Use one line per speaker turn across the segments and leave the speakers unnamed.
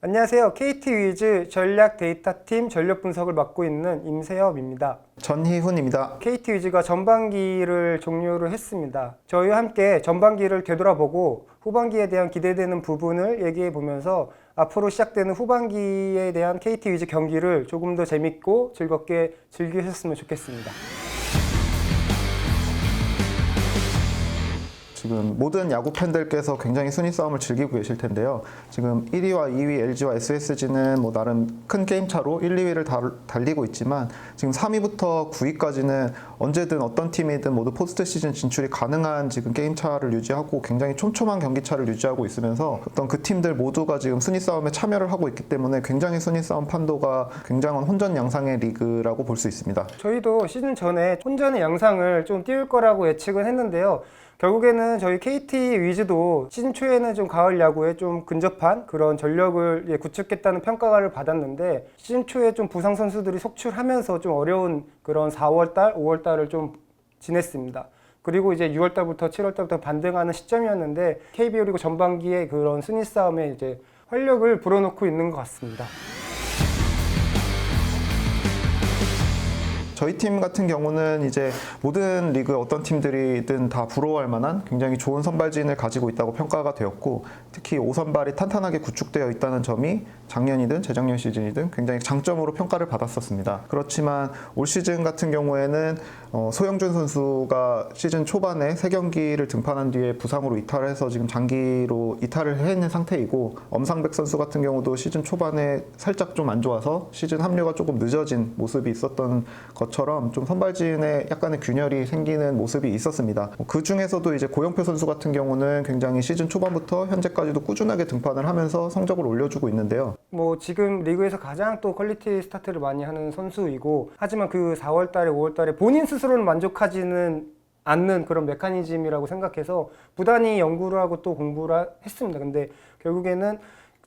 안녕하세요. KT 위즈 전략 데이터팀 전력 분석을 맡고 있는 임세엽입니다.
전희훈입니다.
KT 위즈가 전반기를 종료를 했습니다. 저희와 함께 전반기를 되돌아보고 후반기에 대한 기대되는 부분을 얘기해 보면서 앞으로 시작되는 후반기에 대한 KT 위즈 경기를 조금 더 재밌고 즐겁게 즐기셨으면 좋겠습니다.
지금 모든 야구 팬들께서 굉장히 순위 싸움을 즐기고 계실 텐데요. 지금 1위와 2위 LG와 SSG는 뭐 나름 큰 게임 차로 1, 2위를 달리고 있지만 지금 3위부터 9위까지는 언제든 어떤 팀이든 모두 포스트 시즌 진출이 가능한 지금 게임 차를 유지하고 굉장히 촘촘한 경기 차를 유지하고 있으면서 어떤 그 팀들 모두가 지금 순위 싸움에 참여를 하고 있기 때문에 굉장히 순위 싸움 판도가 굉장한 혼전 양상의 리그라고 볼 수 있습니다.
저희도 시즌 전에 혼전의 양상을 좀 띄울 거라고 예측은 했는데요. 결국에는 저희 KT 위즈도 시즌 초에는 좀 가을 야구에 좀 근접한 그런 전력을 구축했다는 평가를 받았는데 시즌 초에 좀 부상 선수들이 속출하면서 좀 어려운 그런 4월달, 5월달을 좀 지냈습니다. 그리고 이제 6월달부터 7월달부터 반등하는 시점이었는데 KBO 리그 전반기에 그런 순위 싸움에 이제 활력을 불어넣고 있는 것 같습니다.
저희 팀 같은 경우는 이제 모든 리그 어떤 팀들이든 다 부러워할 만한 굉장히 좋은 선발진을 가지고 있다고 평가가 되었고, 특히 5선발이 탄탄하게 구축되어 있다는 점이 작년이든 재작년 시즌이든 굉장히 장점으로 평가를 받았었습니다. 그렇지만 올 시즌 같은 경우에는 소영준 선수가 시즌 초반에 3경기를 등판한 뒤에 부상으로 이탈을 해서 지금 장기로 이탈을 해 있는 상태이고, 엄상백 선수 같은 경우도 시즌 초반에 살짝 좀 안 좋아서 시즌 합류가 조금 늦어진 모습이 있었던 것처럼 좀 선발진에 약간의 균열이 생기는 모습이 있었습니다. 그 중에서도 이제 고영표 선수 같은 경우는 굉장히 시즌 초반부터 현재까지도 꾸준하게 등판을 하면서 성적을 올려주고 있는데요.
뭐 지금 리그에서 가장 또 퀄리티 스타트를 많이 하는 선수이고, 하지만 그 4월달에 5월달에 본인 스스로는 만족하지는 않는 그런 메커니즘이라고 생각해서 부단히 연구를 하고 또 공부를 했습니다. 근데 결국에는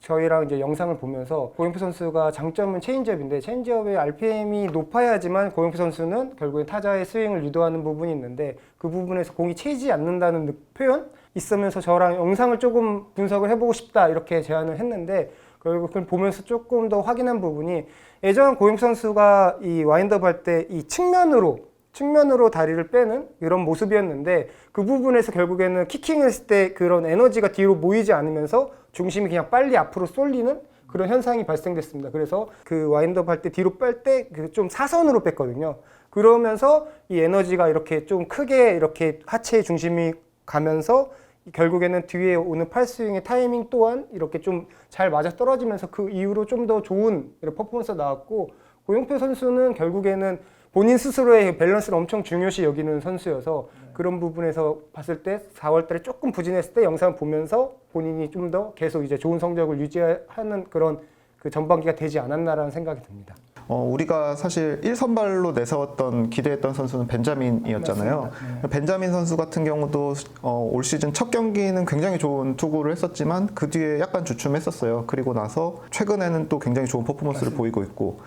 저희랑 이제 영상을 보면서 고영표 선수가 장점은 체인지업인데, 체인지업의 RPM이 높아야지만 고영표 선수는 결국엔 타자의 스윙을 유도하는 부분이 있는데, 그 부분에서 공이 채이지 않는다는 표현 있으면서 저랑 영상을 조금 분석을 해보고 싶다 이렇게 제안을 했는데, 결국 그걸 보면서 조금 더 확인한 부분이, 예전 고영표 선수가 이 와인드업 할 때 이 측면으로 다리를 빼는 이런 모습이었는데, 그 부분에서 결국에는 키킹을 했을 때 그런 에너지가 뒤로 모이지 않으면서 중심이 그냥 빨리 앞으로 쏠리는 그런 현상이 발생됐습니다. 그래서 그 와인드업 할 때 뒤로 뺄 때 좀 사선으로 뺐거든요. 그러면서 이 에너지가 이렇게 좀 크게 이렇게 하체의 중심이 가면서 결국에는 뒤에 오는 팔스윙의 타이밍 또한 이렇게 좀 잘 맞아 떨어지면서 그 이후로 좀 더 좋은 이런 퍼포먼스가 나왔고, 고영표 선수는 결국에는 본인 스스로의 밸런스를 엄청 중요시 여기는 선수여서 그런 부분에서 봤을 때 4월달에 조금 부진했을 때 영상을 보면서 본인이 좀 더 계속 이제 좋은 성적을 유지하는 그런 그 전반기가 되지 않았나라는 생각이 듭니다.
우리가 사실 1선발로 내세웠던 기대했던 선수는 벤자민이었잖아요.
맞습니다.
벤자민 선수 같은 경우도 올 시즌 첫 경기는 굉장히 좋은 투구를 했었지만 그 뒤에 약간 주춤했었어요. 그리고 나서 최근에는 또 굉장히 좋은 퍼포먼스를 보이고 있고,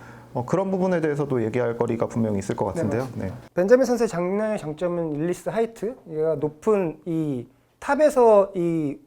그런 부분에 대해서도 얘기할 거리가 분명히 있을 것 같은데요. 네.
벤자민 선수의 작년의 장점은 릴리스 하이트, 얘가 높은 이 탑에서 이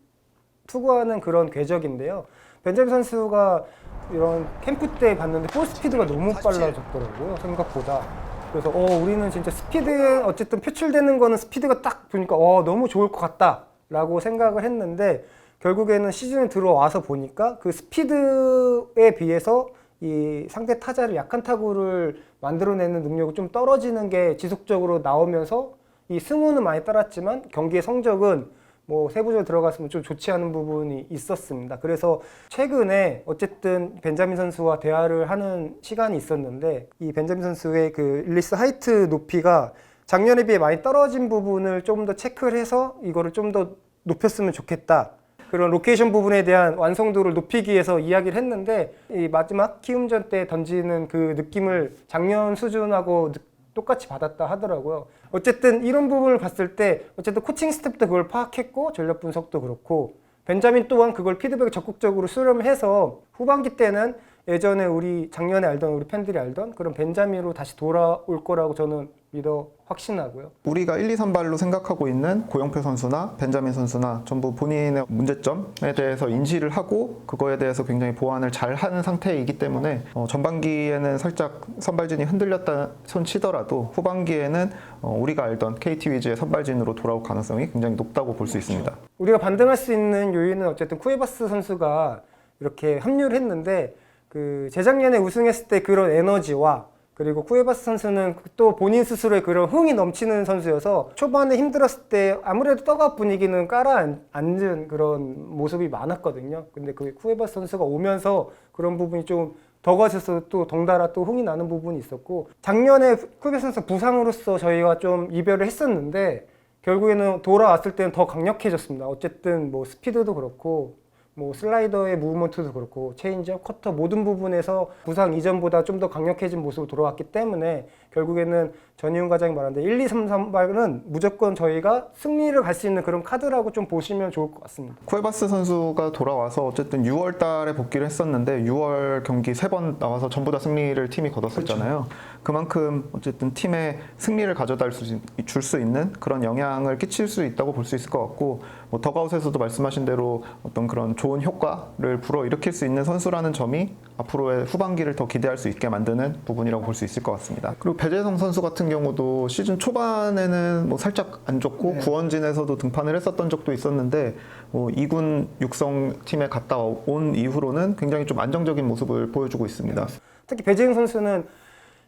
투구하는 그런 궤적인데요. 벤자민 선수가 이런 캠프 때 봤는데 볼 스피드가 너무 빨라졌더라고요, 생각보다. 그래서 우리는 진짜 스피드에 어쨌든 표출되는 거는 스피드가 딱 보니까 너무 좋을 것 같다라고 생각을 했는데, 결국에는 시즌에 들어와서 보니까 그 스피드에 비해서 이 상대 타자를 약한 타구를 만들어내는 능력이 좀 떨어지는 게 지속적으로 나오면서 이 승우는 많이 따랐지만 경기의 성적은 뭐 세부적으로 들어갔으면 좀 좋지 않은 부분이 있었습니다. 그래서 최근에 어쨌든 벤자민 선수와 대화를 하는 시간이 있었는데, 이 벤자민 선수의 그 릴리스 하이트 높이가 작년에 비해 많이 떨어진 부분을 좀 더 체크를 해서 이거를 좀 더 높였으면 좋겠다, 그런 로케이션 부분에 대한 완성도를 높이기 위해서 이야기를 했는데, 이 마지막 키움전 때 던지는 그 느낌을 작년 수준하고 똑같이 받았다 하더라고요. 어쨌든 이런 부분을 봤을 때 어쨌든 코칭 스텝도 그걸 파악했고, 전력 분석도 그렇고, 벤자민 또한 그걸 피드백을 적극적으로 수렴해서 후반기 때는 예전에 우리 작년에 알던 우리 팬들이 알던 그런 벤자민으로 다시 돌아올 거라고 저는 믿어 확신하고요.
우리가 1, 2, 3발로 생각하고 있는 고영표 선수나 벤자민 선수나 전부 본인의 문제점에 대해서 인지를 하고 그거에 대해서 굉장히 보완을 잘 하는 상태이기 때문에 전반기에는 살짝 선발진이 흔들렸다 손 치더라도 후반기에는 우리가 알던 KT 위즈의 선발진으로 돌아올 가능성이 굉장히 높다고 볼 수 있습니다.
우리가 반등할 수 있는 요인은 어쨌든 쿠에바스 선수가 이렇게 합류를 했는데 그 재작년에 우승했을 때 그런 에너지와 그리고 쿠에바스 선수는 또 본인 스스로의 그런 흥이 넘치는 선수여서 초반에 힘들었을 때 아무래도 떡업 분위기는 깔아앉은 그런 모습이 많았거든요. 근데 그 쿠에바스 선수가 오면서 그런 부분이 좀 더 가셔서 또 덩달아 또 흥이 나는 부분이 있었고, 작년에 쿠에바스 선수 부상으로서 저희가 좀 이별을 했었는데 결국에는 돌아왔을 때는 더 강력해졌습니다. 어쨌든 뭐 스피드도 그렇고 뭐 슬라이더의 무브먼트도 그렇고 체인지업, 커터 모든 부분에서 부상 이전보다 좀 더 강력해진 모습으로 돌아왔기 때문에 결국에는 전희훈 과장이 말하는데 1, 2, 3, 3발은 무조건 저희가 승리를 갈 수 있는 그런 카드라고 좀 보시면 좋을 것 같습니다.
쿠에바스 선수가 돌아와서 어쨌든 6월 달에 복귀를 했었는데 6월 경기 3번 나와서 전부 다 승리를 팀이 거뒀었잖아요. 그렇죠. 그만큼 어쨌든 팀에 승리를 가져다 줄 수 있는 그런 영향을 끼칠 수 있다고 볼 수 있을 것 같고, 뭐 더가웃에서도 말씀하신 대로 어떤 그런 좋은 효과를 불어일으킬 수 있는 선수라는 점이 앞으로의 후반기를 더 기대할 수 있게 만드는 부분이라고 볼 수 있을 것 같습니다. 그리고 배재성 선수 같은 경우도 시즌 초반에는 뭐 살짝 안 좋고 구원진에서도 등판을 했었던 적도 있었는데 2군 육성 팀에 갔다 온 이후로는 굉장히 좀 안정적인 모습을 보여주고 있습니다.
특히 배재성 선수는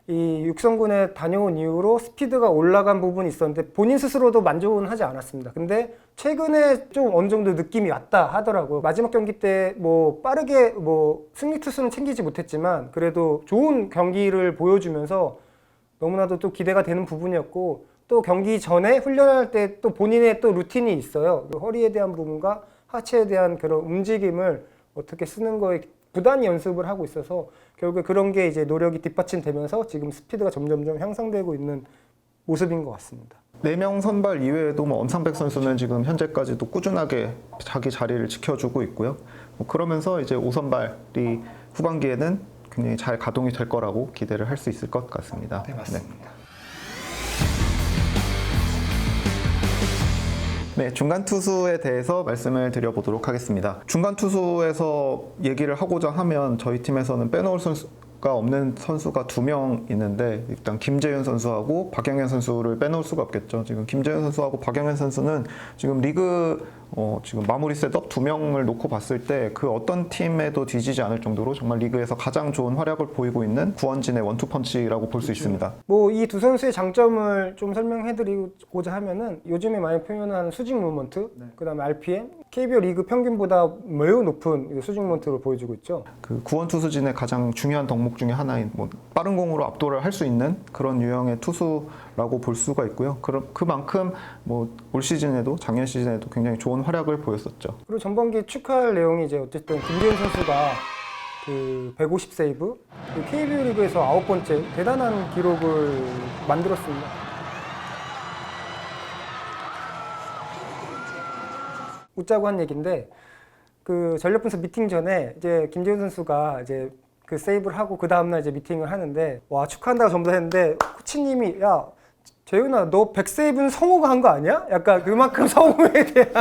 이 육성군에 다녀온 이후로 스피드가 올라간 부분이 있었는데 본인 스스로도 만족은 하지 않았습니다. 근데 최근에 좀 어느 정도 느낌이 왔다 하더라고요. 마지막 경기 때 뭐 빠르게 뭐 승리 투수는 챙기지 못했지만 그래도 좋은 경기를 보여주면서 너무나도 또 기대가 되는 부분이었고, 또 경기 전에 훈련할 때 또 본인의 또 루틴이 있어요. 허리에 대한 부분과 하체에 대한 그런 움직임을 어떻게 쓰는 거에 부단히 연습을 하고 있어서 결국에 그런 게 이제 노력이 뒷받침되면서 지금 스피드가 점점점 향상되고 있는 모습인 것 같습니다.
4명 선발 이외에도 뭐 엄상백 선수는 지금 현재까지도 꾸준하게 자기 자리를 지켜주고 있고요. 그러면서 이제 5선발이 후반기에는 굉장히 잘 가동이 될 거라고 기대를 할 수 있을 것 같습니다.
네, 맞습니다.
네, 중간 투수에 대해서 말씀을 드려보도록 하겠습니다. 중간 투수에서 얘기를 하고자 하면 저희 팀에서는 빼놓을 선수가 없는 선수가 2명 있는데, 일단 김재윤 선수하고 박영현 선수를 빼놓을 수가 없겠죠. 지금 김재윤 선수하고 박영현 선수는 지금 리그 지금 마무리 셋업 2명을 놓고 봤을 때 그 어떤 팀에도 뒤지지 않을 정도로 정말 리그에서 가장 좋은 활약을 보이고 있는 구원진의 원투펀치라고 볼 수 있습니다.
뭐 이 두 선수의 장점을 좀 설명해드리고자 하면은 요즘에 많이 표현하는 수직 무브먼트, 그다음에 RPM, KBO 리그 평균보다 매우 높은 수직 무브먼트를 보여주고 있죠.
그 구원 투수진의 가장 중요한 덕목 중에 하나인 뭐 빠른 공으로 압도를 할 수 있는 그런 유형의 투수라고 볼 수가 있고요. 그만큼 뭐 올 시즌에도 작년 시즌에도 굉장히 좋은 활약을 보였었죠.
그리고 전반기 축하할 내용이 이제 어쨌든 김재훈 선수가 그 150 세이브, 그 KBO 리그에서 9번째 대단한 기록을 만들었습니다. 웃자고 한 얘기인데, 그 전력 분석 미팅 전에 이제 김재훈 선수가 이제 그 세이브를 하고 그 다음날 이제 미팅을 하는데, 와 축하한다고 전부 다 했는데 코치님이 야 재훈아 너 100세이브는 성우가 한 거 아니야? 약간 그만큼 성우에 대한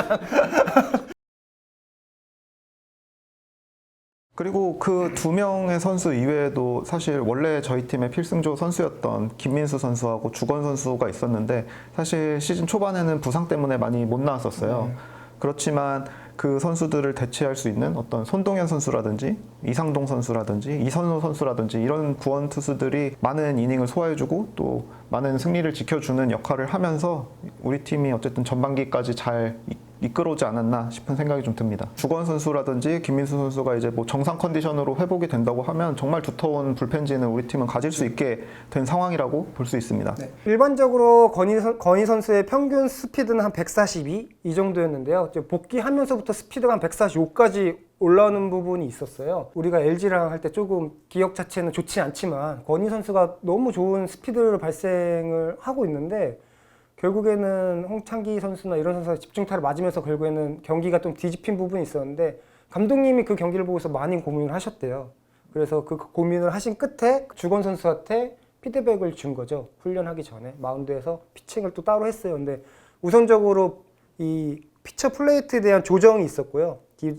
그리고 그 2명의 선수 이외에도 사실 원래 저희 팀의 필승조 선수였던 김민수 선수하고 주건 선수가 있었는데, 사실 시즌 초반에는 부상 때문에 많이 못 나왔었어요. 그렇지만 그 선수들을 대체할 수 있는 어떤 손동현 선수라든지 이상동 선수라든지 이선호 선수라든지 이런 구원 투수들이 많은 이닝을 소화해주고 또 많은 승리를 지켜주는 역할을 하면서 우리 팀이 어쨌든 전반기까지 잘 이끌어오지 않았나 싶은 생각이 좀 듭니다. 주건 선수라든지 김민수 선수가 이제 뭐 정상 컨디션으로 회복이 된다고 하면 정말 두터운 불펜진을 우리 팀은 가질 수 있게 된 상황이라고 볼 수 있습니다.
네. 일반적으로 건희 선수의 평균 스피드는 한 142 이 정도였는데요. 이제 복귀하면서부터 스피드가 한 145까지 올라오는 부분이 있었어요. 우리가 LG랑 할 때 조금 기억 자체는 좋지 않지만 건희 선수가 너무 좋은 스피드를 발생을 하고 있는데, 결국에는 홍창기 선수나 이런 선수가 집중타를 맞으면서 결국에는 경기가 좀 뒤집힌 부분이 있었는데 감독님이 그 경기를 보고서 많이 고민을 하셨대요. 그래서 그 고민을 하신 끝에 주건 선수한테 피드백을 준 거죠. 훈련하기 전에 마운드에서 피칭을 또 따로 했어요. 근데 우선적으로 이 피처 플레이트에 대한 조정이 있었고요.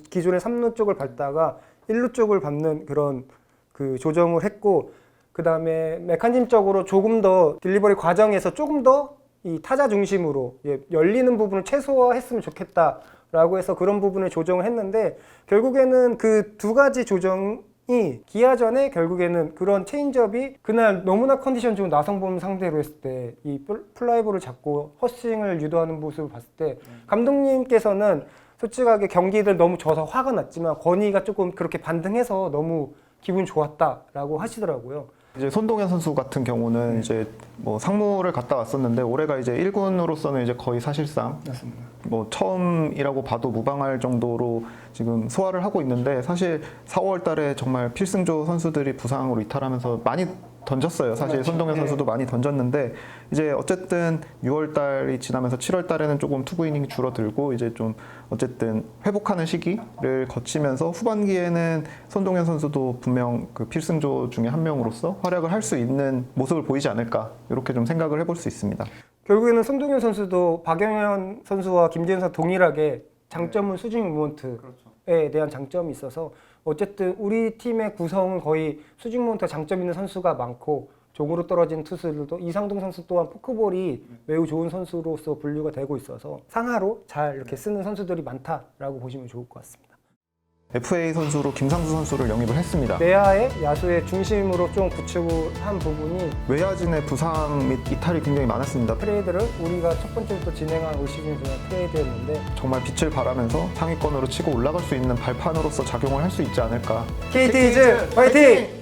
기존의 3루 쪽을 밟다가 1루 쪽을 밟는 그런 그 조정을 했고, 그 다음에 메커니즘적으로 조금 더 딜리버리 과정에서 조금 더 이 타자 중심으로 열리는 부분을 최소화했으면 좋겠다라고 해서 그런 부분을 조정을 했는데, 결국에는 그 두 가지 조정이 기아전에 결국에는 그런 체인지업이 그날 너무나 컨디션 좋은 나성범 상대로 했을 때 이 플라이볼을 잡고 헛스윙을 유도하는 모습을 봤을 때 감독님께서는 솔직하게 경기를 너무 져서 화가 났지만 건의가 조금 그렇게 반등해서 너무 기분 좋았다라고 하시더라고요.
이제 손동현 선수 같은 경우는 이제 뭐 상무를 갔다 왔었는데 올해가 이제 1군으로서는 이제 거의 사실상
맞습니다.
뭐 처음이라고 봐도 무방할 정도로 지금 소화를 하고 있는데, 사실 4월 달에 정말 필승조 선수들이 부상으로 이탈하면서 많이 던졌어요. 사실
그렇죠.
손동현
네.
선수도 많이 던졌는데, 이제 어쨌든 6월 달이 지나면서 7월 달에는 조금 투구 이닝이 줄어들고 이제 좀 어쨌든 회복하는 시기를 거치면서 후반기에는 손동현 선수도 분명 그 필승조 중에 한 명으로서 활약을 할 수 있는 모습을 보이지 않을까, 이렇게 좀 생각을 해볼 수 있습니다.
결국에는 손동현 선수도 박영현 선수와 김재현 선수 동일하게 장점은 수직 무먼트에 대한 장점이 있어서 어쨌든 우리 팀의 구성은 거의 수직 무먼트 장점 있는 선수가 많고, 종으로 떨어진 투수들도 이상동 선수 또한 포크볼이 매우 좋은 선수로서 분류가 되고 있어서 상하로 잘 이렇게 쓰는 선수들이 많다라고 보시면 좋을 것 같습니다.
FA 선수로 김상수 선수를 영입을 했습니다.
내야의 야수의 중심으로 좀 구축한 부분이
외야진의 부상 및 이탈이 굉장히 많았습니다.
트레이드를 우리가 첫 번째부터 진행한 올 시즌 중에 트레이드였는데
정말 빛을 발하면서 상위권으로 치고 올라갈 수 있는 발판으로서 작용을 할 수 있지 않을까.
KT즈 파이팅!